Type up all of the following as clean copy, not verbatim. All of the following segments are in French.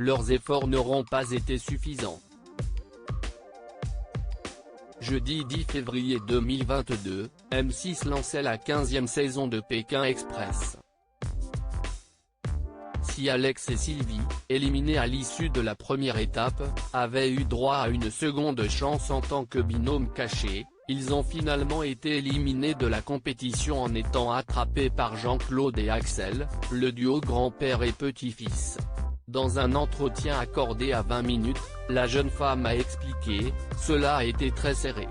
leurs efforts n'auront pas été suffisants. Jeudi 10 février 2022, M6 lançait la 15e saison de Pékin Express. Si Alex et Sylvie, éliminés à l'issue de la première étape, avaient eu droit à une seconde chance en tant que binôme caché, ils ont finalement été éliminés de la compétition en étant attrapés par Jean-Claude et Axel, le duo grand-père et petit-fils. Dans un entretien accordé à 20 minutes, la jeune femme a expliqué « Cela a été très serré.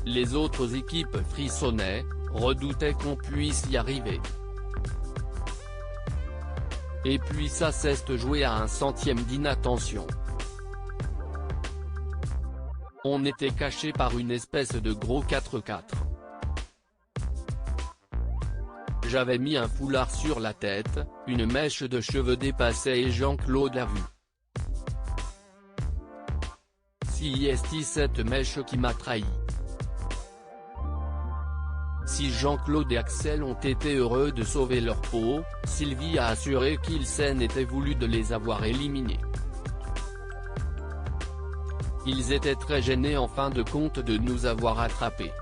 Les autres équipes frissonnaient, redoutaient qu'on puisse y arriver. Et puis ça s'est joué à un centième d'inattention. On était caché par une espèce de gros 4x4. J'avais mis un foulard sur la tête, une mèche de cheveux dépassait et Jean-Claude l'a vu. C'est cette mèche qui m'a trahi. Si Jean-Claude et Axel ont été heureux de sauver leur peau, Sylvie a assuré qu'il s'en était voulu de les avoir éliminés. Ils étaient très gênés en fin de compte de nous avoir attrapés.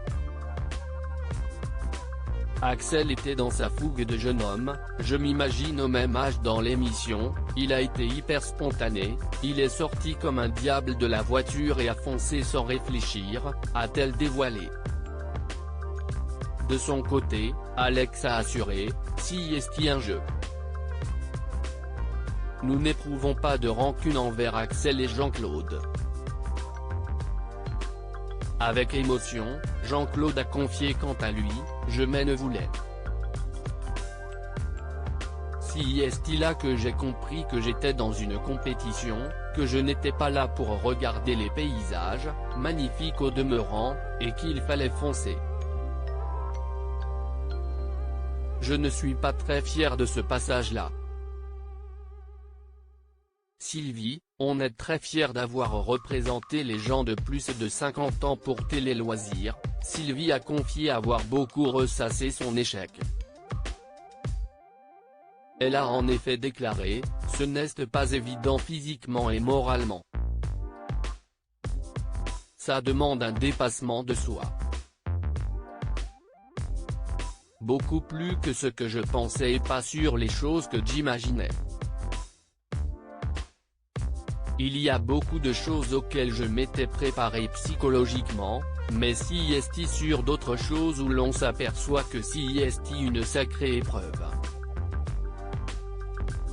Axel était dans sa fougue de jeune homme, je m'imagine au même âge dans l'émission, il a été hyper spontané, il est sorti comme un diable de la voiture et a foncé sans réfléchir, a-t-elle dévoilé. De son côté, Alex a assuré, si est un jeu. Nous n'éprouvons pas de rancune envers Axel et Jean-Claude. Avec émotion, Jean-Claude a confié quant à lui, je m'en voulais. Si est là que j'ai compris que j'étais dans une compétition, que je n'étais pas là pour regarder les paysages, magnifiques au demeurant, et qu'il fallait foncer. Je ne suis pas très fier de ce passage-là. Sylvie, on est très fiers d'avoir représenté les gens de plus de 50 ans pour Télé Loisirs, Sylvie a confié avoir beaucoup ressassé son échec. Elle a en effet déclaré, ce n'est pas évident physiquement et moralement. Ça demande un dépassement de soi. Beaucoup plus que ce que je pensais et pas sur les choses que j'imaginais. Il y a beaucoup de choses auxquelles je m'étais préparé psychologiquement, mais si est sur d'autres choses où l'on s'aperçoit que si est une sacrée épreuve.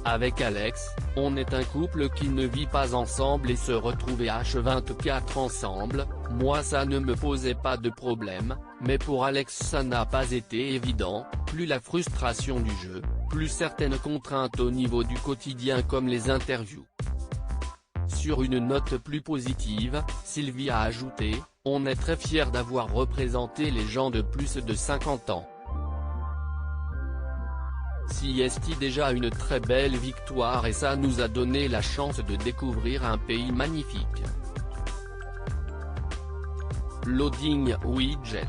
Avec Alex, on est un couple qui ne vit pas ensemble et se retrouver H24 ensemble, moi ça ne me posait pas de problème, mais pour Alex ça n'a pas été évident, plus la frustration du jeu, plus certaines contraintes au niveau du quotidien comme les interviews. Sur une note plus positive, Sylvie a ajouté, on est très fiers d'avoir représenté les gens de plus de 50 ans. Si est déjà une très belle victoire et ça nous a donné la chance de découvrir un pays magnifique. Loading widget.